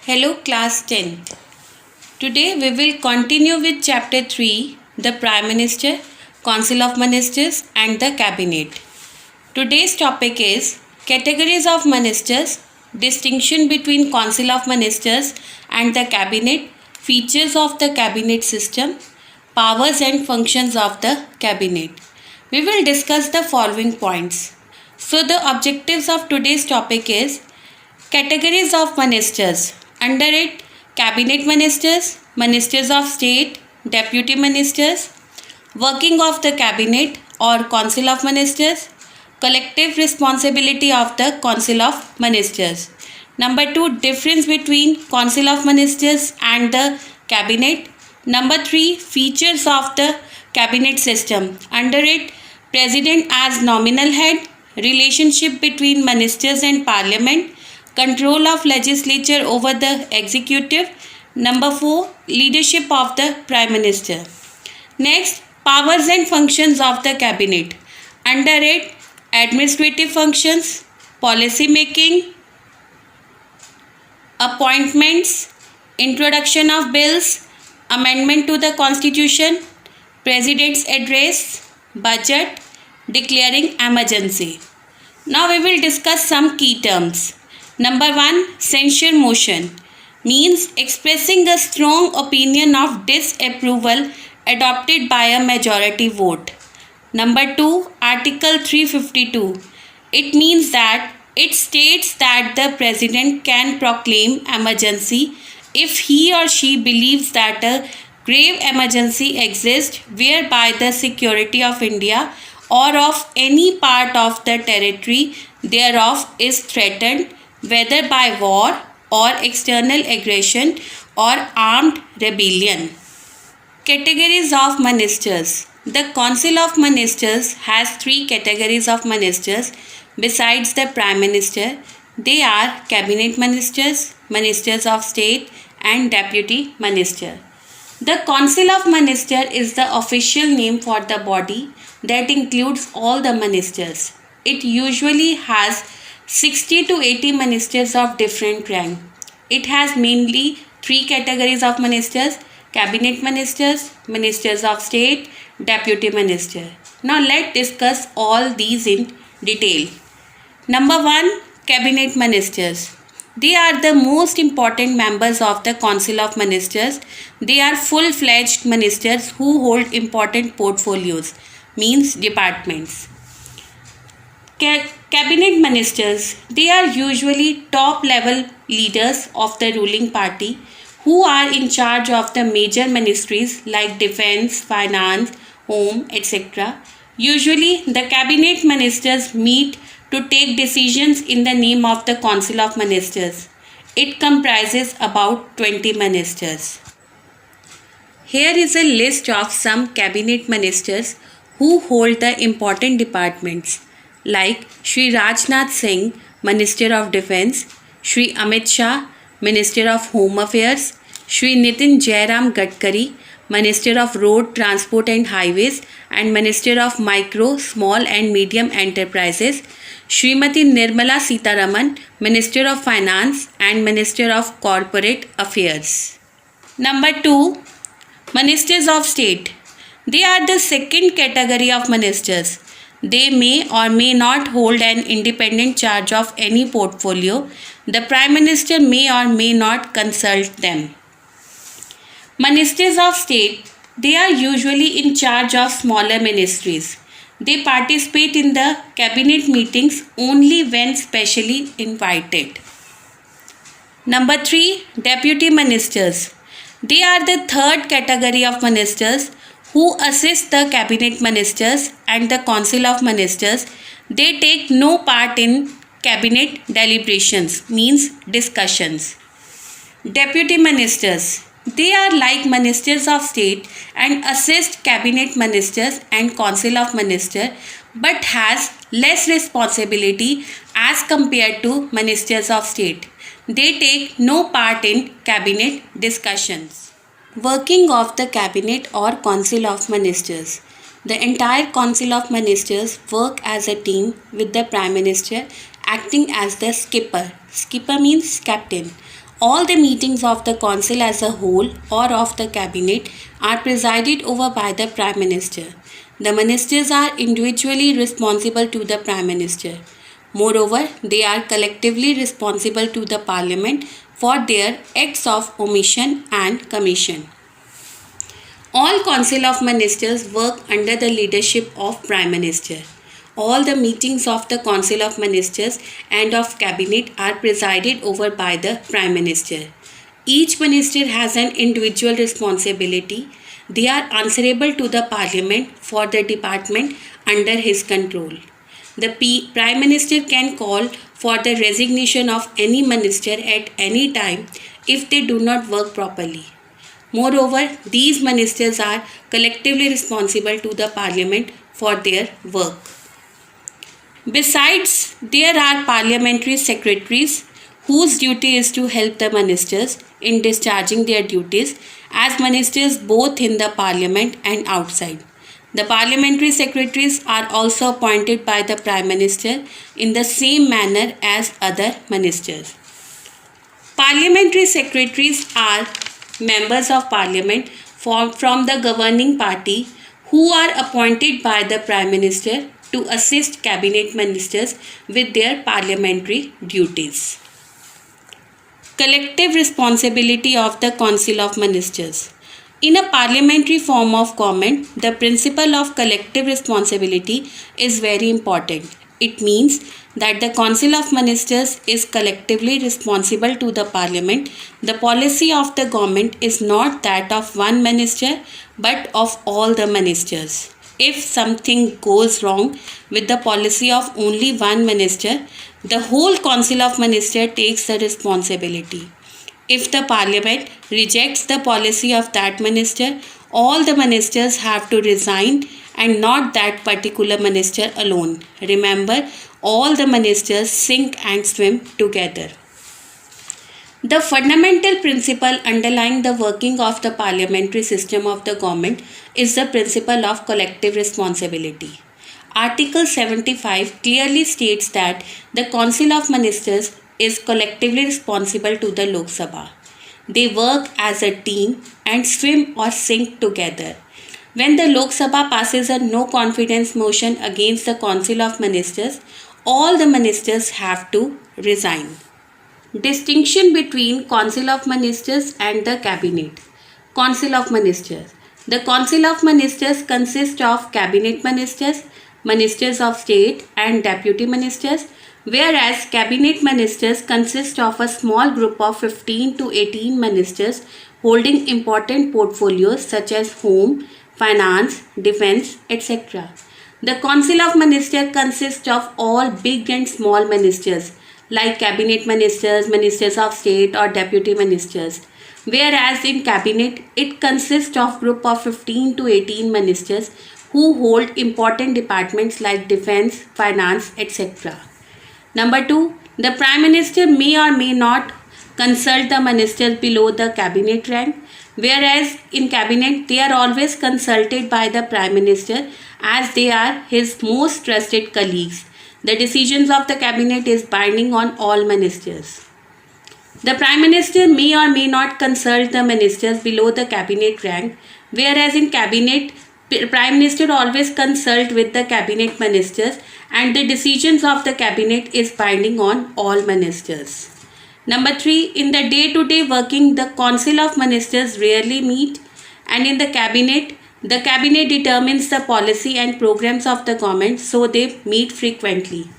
Hello class 10. Today we will continue with chapter 3, the Prime Minister, Council of Ministers and the Cabinet. Today's topic is categories of ministers, distinction between Council of Ministers and the Cabinet, features of the Cabinet system, powers and functions of the Cabinet. We will discuss the following points. So the objectives of today's topic is categories of ministers. Under it, cabinet ministers, ministers of state, deputy ministers, working of the cabinet or council of ministers, collective responsibility of the council of ministers. Number 2, difference between council of ministers and the cabinet. Number 3, features of the cabinet system. Under it, president as nominal head, relationship between ministers and parliament, control of legislature over the executive. Number 4, leadership of the prime minister. Next, powers and functions of the cabinet. Under it, administrative functions, policy making, appointments, introduction of bills, amendment to the constitution, president's address, budget, declaring emergency. Now we will discuss some key terms. Number 1, censure motion means expressing a strong opinion of disapproval adopted by a majority vote. Number 2, Article 352. It means that it states that the president can proclaim emergency if he or she believes that a grave emergency exists whereby the security of India or of any part of the territory thereof is threatened, whether by war or external aggression or armed rebellion. Categories of ministers. The Council of Ministers has 3 categories of ministers besides the Prime Minister. They are Cabinet Ministers, Ministers of State and Deputy Minister. The Council of Ministers is the official name for the body that includes all the ministers. It usually has 60 to 80 ministers of different rank. It has mainly 3 categories of ministers: cabinet ministers, ministers of state, deputy minister. Now let's discuss all these in detail. Number 1, cabinet ministers. They are the most important members of the Council of Ministers. They are full-fledged ministers who hold important portfolios, means departments. Cabinet ministers, they are usually top level leaders of the ruling party who are in charge of the major ministries like defense, finance, home, etc. Usually the cabinet ministers meet to take decisions in the name of the Council of Ministers. It comprises about 20 ministers. Here is a list of some cabinet ministers who hold the important departments like Shri Rajnath Singh, Minister of Defence, Shri Amit Shah, Minister of Home Affairs, Shri Nitin Jairam Gadkari, Minister of Road Transport and Highways and Minister of Micro, Small and Medium Enterprises, Srimati Nirmala Sitharaman, Minister of Finance and Minister of Corporate Affairs. Number 2, Ministers of State. They are the second category of ministers. They may or may not hold an independent charge of any portfolio. The Prime Minister may or may not consult them. Ministers of State, they are usually in charge of smaller ministries. They participate in the cabinet meetings only when specially invited. Number 3, Deputy Ministers. They are the third category of ministers who assist the cabinet ministers and the council of ministers. They take no part in cabinet deliberations, means discussions. Deputy ministers, they are like ministers of state and assist cabinet ministers and council of ministers but has less responsibility as compared to ministers of state. They take no part in cabinet discussions. Working of the cabinet or council of ministers. The entire council of ministers work as a team with the prime minister acting as the skipper. Skipper means captain All the meetings of the council as a whole or of the cabinet are presided over by the Prime Minister. The ministers are individually responsible to the Prime Minister. Moreover, they are collectively responsible to the Parliament for their acts of omission and commission. All Council of Ministers work under the leadership of Prime Minister. All the meetings of the Council of Ministers and of Cabinet are presided over by the Prime Minister. Each minister has an individual responsibility. They are answerable to the Parliament for the department under his control. The Prime Minister can call for the resignation of any minister at any time if they do not work properly. Moreover, these ministers are collectively responsible to the Parliament for their work. Besides, there are parliamentary secretaries whose duty is to help the ministers in discharging their duties as ministers both in the Parliament and outside. The parliamentary secretaries are also appointed by the Prime Minister in the same manner as other ministers. Parliamentary secretaries are members of Parliament from the governing party who are appointed by the Prime Minister to assist cabinet ministers with their parliamentary duties. Collective responsibility of the Council of Ministers. In a parliamentary form of government, the principle of collective responsibility is very important. It means that the Council of Ministers is collectively responsible to the Parliament. The policy of the government is not that of one minister but of all the ministers. If something goes wrong with the policy of only one minister, the whole Council of Ministers takes the responsibility. If the Parliament rejects the policy of that minister, all the ministers have to resign and not that particular minister alone. Remember, all the ministers sink and swim together. The fundamental principle underlying the working of the parliamentary system of the government is the principle of collective responsibility. Article 75 clearly states that the Council of Ministers is collectively responsible to the Lok Sabha. They work as a team and swim or sink together. When the Lok Sabha passes a no confidence motion against the Council of Ministers, all the ministers have to resign. Distinction between Council of Ministers and the Cabinet. Council of Ministers. The Council of Ministers consists of Cabinet Ministers, Ministers of State and Deputy Ministers, whereas Cabinet Ministers consist of a small group of 15 to 18 ministers holding important portfolios such as Home, Finance, Defence, etc. The Council of Ministers consists of all big and small ministers like Cabinet Ministers, Ministers of State or Deputy Ministers. Whereas in Cabinet, it consists of group of 15 to 18 ministers who hold important departments like Defence, Finance, etc. Number 2. The Prime Minister may or may not consult the ministers below the Cabinet rank, whereas in Cabinet they are always consulted by the Prime Minister as they are his most trusted colleagues. The decisions of the Cabinet is binding on all ministers. The Prime Minister may or may not consult the ministers below the Cabinet rank, whereas in Cabinet, Prime Minister always consult with the Cabinet ministers and the decisions of the Cabinet is binding on all ministers. Number 3. In the day-to-day working, the Council of Ministers rarely meet, and in the Cabinet determines the policy and programs of the government, so they meet frequently.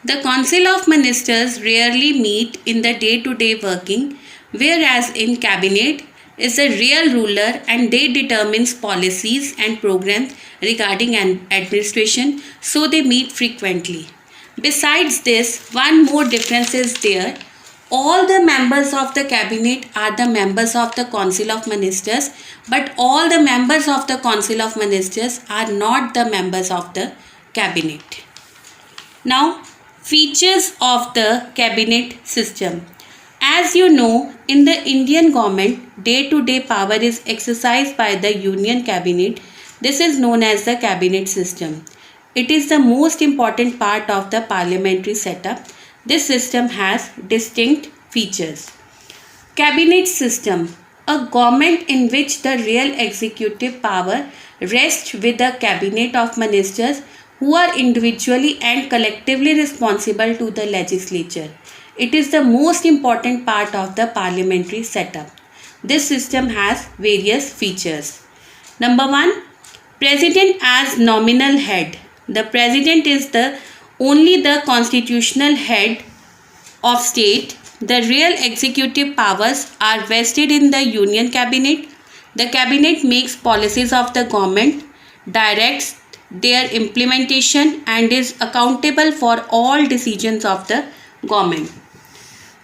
The Council of Ministers rarely meet in the day-to-day working, whereas in Cabinet is a real ruler and they determines policies and programs regarding administration, so they meet frequently. Besides this, one more difference is there. All the members of the Cabinet are the members of the Council of Ministers, but all the members of the Council of Ministers are not the members of the Cabinet. Now, features of the Cabinet system. As you know, in the Indian government, day-to-day power is exercised by the Union Cabinet. This is known as the Cabinet system. It is the most important part of the parliamentary setup. This system has distinct features. Cabinet system, a government in which the real executive power rests with a cabinet of ministers who are individually and collectively responsible to the legislature. It is the most important part of the parliamentary setup. This system has various features. Number 1, President as nominal head. The President is the only the constitutional head of state. The real executive powers are vested in the Union Cabinet. The Cabinet makes policies of the government, directs their implementation, and is accountable for all decisions of the government.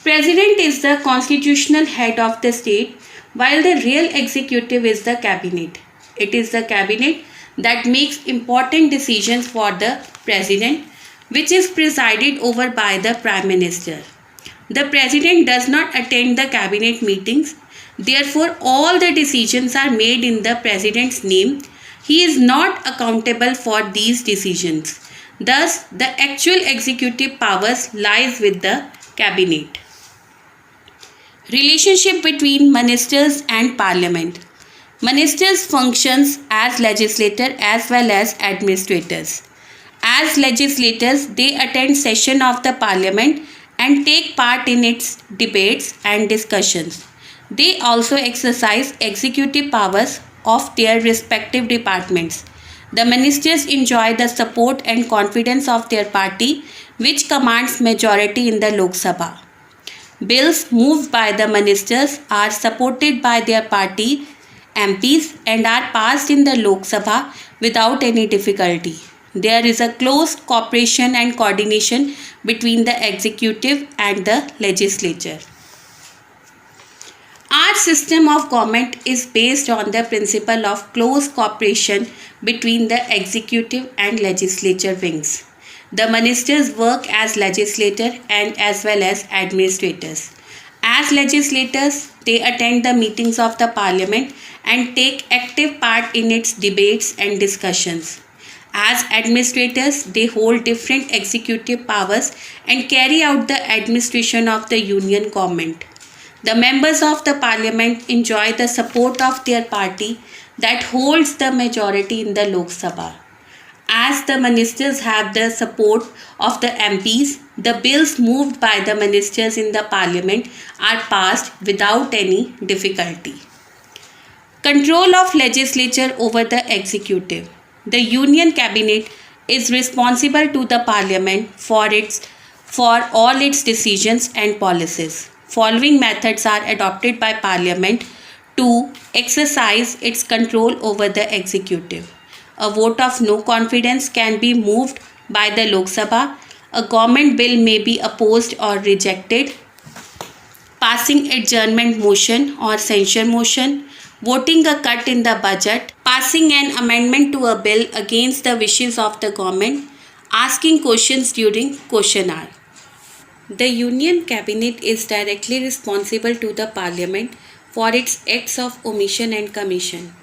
President is the constitutional head of the state, while the real executive is the cabinet. It is the cabinet that makes important decisions for the president, which is presided over by the prime minister. The president does not attend the cabinet meetings, therefore, all the decisions are made in the president's name. He is not accountable for these decisions. Thus, the actual executive powers lies with the cabinet. Relationship between ministers and parliament. Ministers functions as legislator as well as administrators. As legislators, they attend session of the parliament and take part in its debates and discussions. They also exercise executive powers of their respective departments. The ministers enjoy the support and confidence of their party, which commands majority in the Lok Sabha. Bills moved by the ministers are supported by their party MPs and are passed in the Lok Sabha without any difficulty. There is a close cooperation and coordination between the executive and the legislature. Our system of government is based on the principle of close cooperation between the executive and legislature wings. The ministers work as legislator and as well as administrators. As legislators, they attend the meetings of the parliament and take active part in its debates and discussions. As administrators, they hold different executive powers and carry out the administration of the union government. The members of the parliament enjoy the support of their party that holds the majority in the Lok Sabha. As the ministers have the support of the MPs, the bills moved by the ministers in the parliament are passed without any difficulty. Control of legislature over the executive. The Union Cabinet is responsible to the Parliament for all its decisions and policies. Following methods are adopted by Parliament to exercise its control over the executive. A vote of no confidence can be moved by the Lok Sabha. A government bill may be opposed or rejected. Passing adjournment motion or censure motion, voting a cut in the budget, passing an amendment to a bill against the wishes of the government, asking questions during question hour. The Union Cabinet is directly responsible to the Parliament for its acts of omission and commission.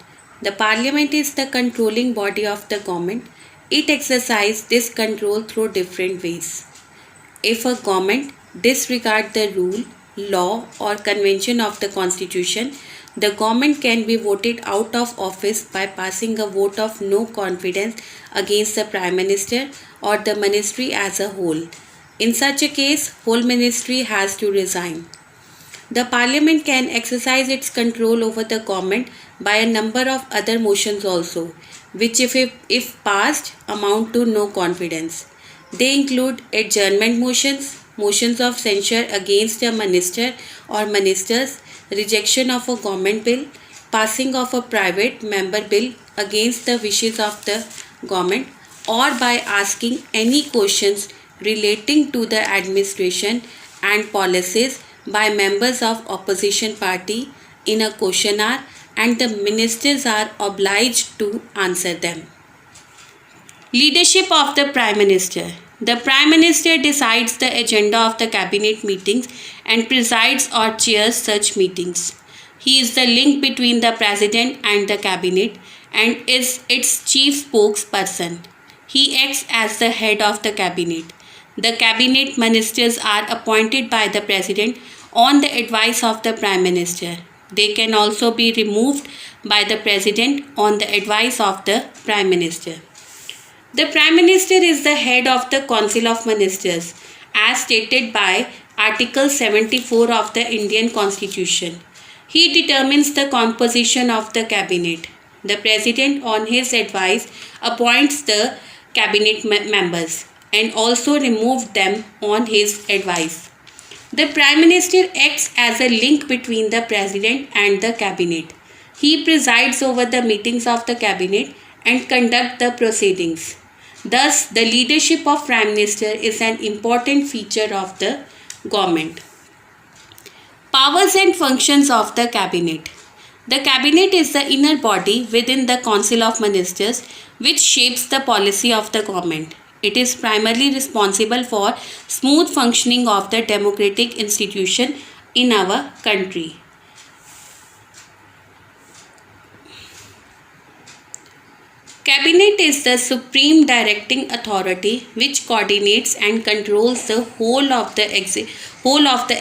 The Parliament is the controlling body of the government. It exercises this control through different ways. If a government disregards the rule, law or convention of the Constitution, the government can be voted out of office by passing a vote of no confidence against the Prime Minister or the ministry as a whole. In such a case, whole ministry has to resign. The Parliament can exercise its control over the government by a number of other motions also, which if passed amount to no confidence. They include adjournment motions, motions of censure against a minister or ministers, rejection of a government bill, passing of a private member bill against the wishes of the government, or by asking any questions relating to the administration and policies by members of opposition party in a question hour, and the ministers are obliged to answer them. Leadership of the Prime Minister. The Prime Minister decides the agenda of the cabinet meetings and presides or chairs such meetings. He is the link between the President and the cabinet and is its chief spokesperson. He acts as the head of the cabinet. The cabinet ministers are appointed by the President on the advice of the Prime Minister. They can also be removed by the President on the advice of the Prime Minister. The Prime Minister is the head of the Council of Ministers, as stated by Article 74 of the Indian Constitution. He determines the composition of the cabinet. The President, on his advice, appoints the cabinet members and also removes them on his advice. The Prime Minister acts as a link between the President and the cabinet. He presides over the meetings of the cabinet and conducts the proceedings. Thus, the leadership of Prime Minister is an important feature of the government. Powers and functions of the cabinet. The cabinet is the inner body within the Council of Ministers which shapes the policy of the government. It is primarily responsible for smooth functioning of the democratic institution in our country. Cabinet is the supreme directing authority which coordinates and controls the whole of the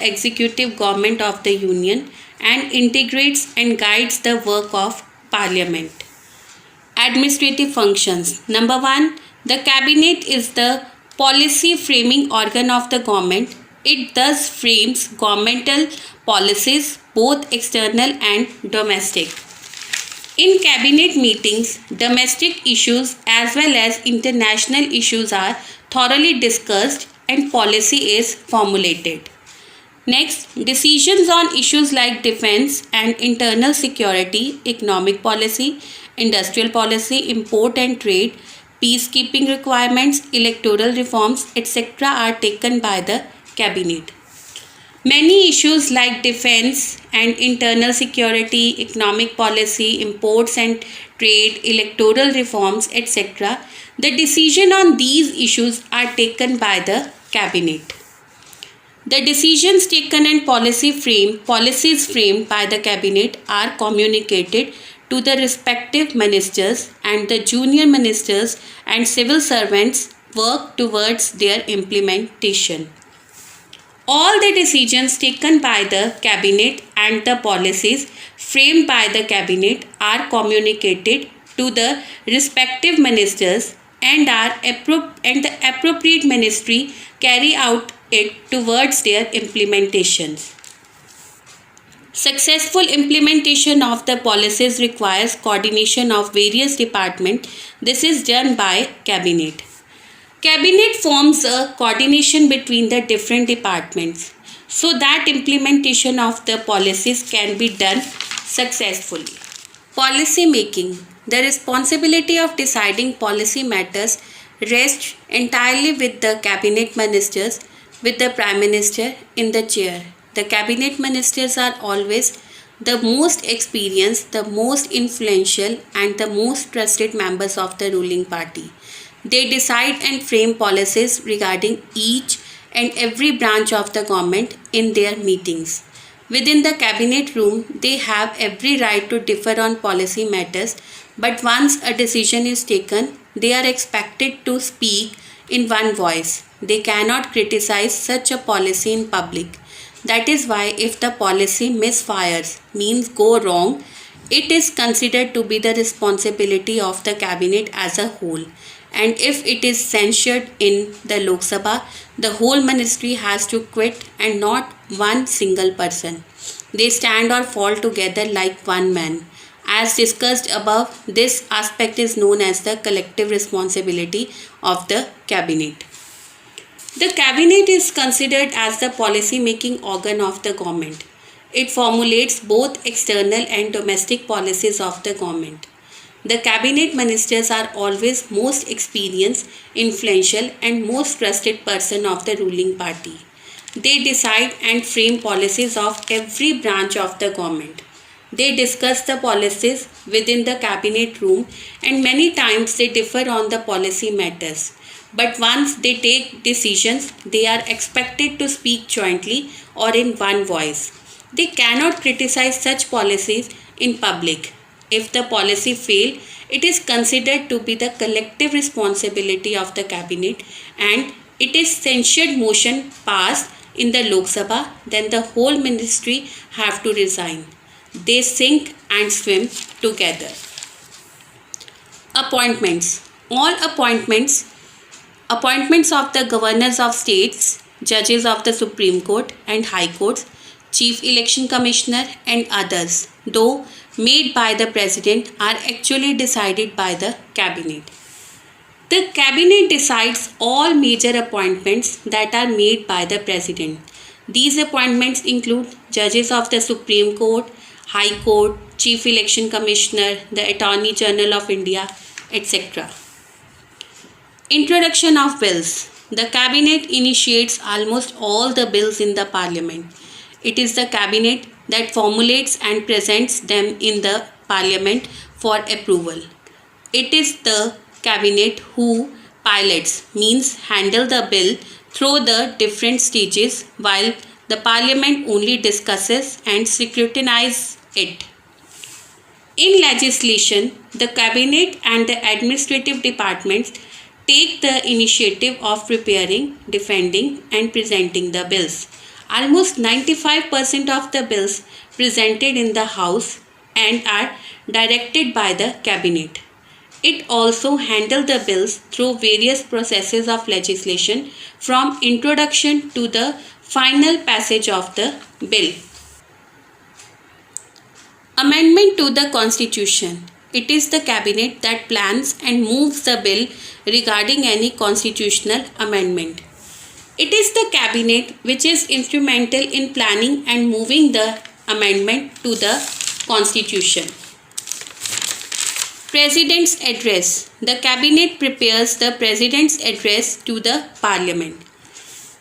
executive government of the Union and integrates and guides the work of Parliament. Administrative functions. Number 1. The Cabinet is the policy framing organ of the government. It thus frames governmental policies, both external and domestic. In cabinet meetings, domestic issues as well as international issues are thoroughly discussed and policy is formulated. Next, decisions on issues like defense and internal security, economic policy, industrial policy, import and trade, peacekeeping requirements, electoral reforms, etc. are taken by the cabinet. Many issues like defense and internal security, economic policy, imports and trade, electoral reforms, etc. The decision on these issues are taken by the cabinet. The decisions taken and policies framed by the cabinet are communicated to the respective ministers, and the junior ministers and civil servants work towards their implementation. All the decisions taken by the cabinet and the policies framed by the cabinet are communicated to the respective ministers, and the appropriate ministry carry out it towards their implementations. Successful implementation of the policies requires coordination of various departments. This is done by cabinet. Cabinet forms a coordination between the different departments so that implementation of the policies can be done successfully. Policy making. The responsibility of deciding policy matters rests entirely with the cabinet ministers, with the Prime Minister in the chair. The cabinet ministers are always the most experienced, the most influential, and the most trusted members of the ruling party. They decide and frame policies regarding each and every branch of the government in their meetings. Within the cabinet room, they have every right to differ on policy matters, but once a decision is taken, they are expected to speak in one voice. They cannot criticize such a policy in public. That is why if the policy misfires, means go wrong, it is considered to be the responsibility of the cabinet as a whole. And if it is censured in the Lok Sabha, the whole ministry has to quit and not one single person. They stand or fall together like one man. As discussed above, this aspect is known as the collective responsibility of the cabinet. The cabinet is considered as the policy-making organ of the government. It formulates both external and domestic policies of the government. The cabinet ministers are always most experienced, influential, and most trusted person of the ruling party. They decide and frame policies of every branch of the government. They discuss the policies within the cabinet room, and many times they differ on the policy matters. But once they take decisions, they are expected to speak jointly or in one voice. They cannot criticize such policies in public. If the policy fail, it is considered to be the collective responsibility of the cabinet, and it is censured motion passed in the Lok Sabha, then the whole ministry have to resign. They sink and swim together. Appointments. All appointments of the governors of states, judges of the Supreme Court and High Courts, Chief Election Commissioner and others, though made by the President, are actually decided by the Cabinet. The Cabinet decides all major appointments that are made by the President. These appointments include judges of the Supreme Court, High Court, Chief Election Commissioner, the Attorney General of India, etc. Introduction of bills. The Cabinet initiates almost all the bills in the Parliament. It is the Cabinet that formulates and presents them in the Parliament for approval. It is the Cabinet who pilots, means handle the bill through the different stages, while the Parliament only discusses and scrutinizes it. In legislation, the Cabinet and the administrative departments take the initiative of preparing, defending and presenting the bills. Almost 95% of the bills presented in the House and are directed by the Cabinet. It also handles the bills through various processes of legislation from introduction to the final passage of the bill. Amendment to the Constitution. It is the Cabinet that plans and moves the bill regarding any constitutional amendment. It is the Cabinet which is instrumental in planning and moving the amendment to the Constitution. President's Address. The Cabinet prepares the President's Address to the Parliament.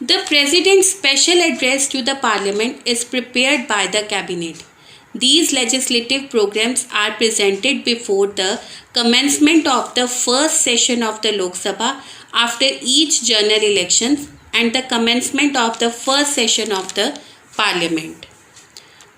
The President's special address to the Parliament is prepared by the Cabinet. These legislative programs are presented before the commencement of the first session of the Lok Sabha after each general election and the commencement of the first session of the Parliament.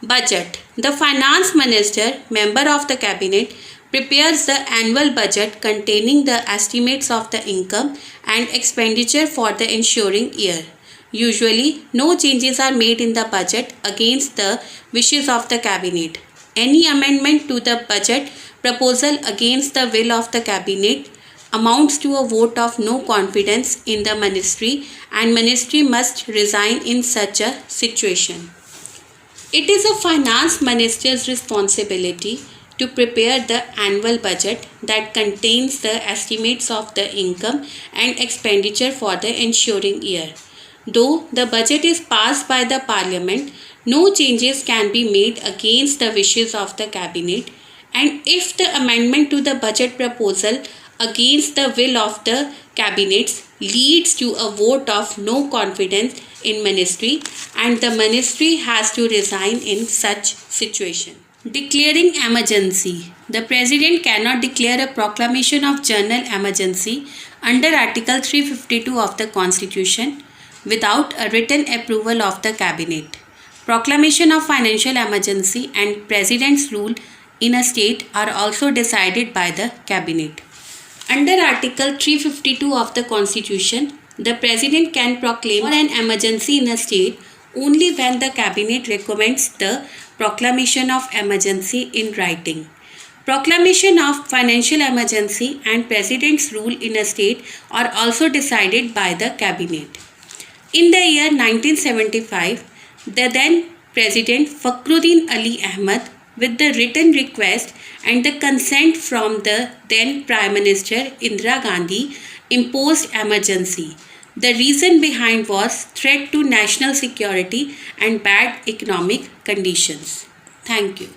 Budget. The Finance Minister, member of the Cabinet, prepares the annual budget containing the estimates of the income and expenditure for the ensuing year. Usually, no changes are made in the budget against the wishes of the Cabinet. Any amendment to the budget proposal against the will of the Cabinet amounts to a vote of no confidence in the ministry, and ministry must resign in such a situation. It is a finance minister's responsibility to prepare the annual budget that contains the estimates of the income and expenditure for the ensuing year. Though the budget is passed by the Parliament, no changes can be made against the wishes of the Cabinet, and if the amendment to the budget proposal against the will of the Cabinet leads to a vote of no confidence in ministry, and the ministry has to resign in such situation. Declaring emergency. The President cannot declare a proclamation of general emergency under Article 352 of the Constitution without a written approval of the Cabinet. Proclamation of financial emergency and President's rule in a state are also decided by the Cabinet. Under Article 352 of the Constitution, the President can proclaim an emergency in a state only when the Cabinet recommends the proclamation of emergency in writing. Proclamation of financial emergency and President's rule in a state are also decided by the Cabinet. In the year 1975, the then President Fakhruddin Ali Ahmed, with the written request and the consent from the then Prime Minister Indira Gandhi, imposed emergency. The reason behind was threat to national security and bad economic conditions. Thank you.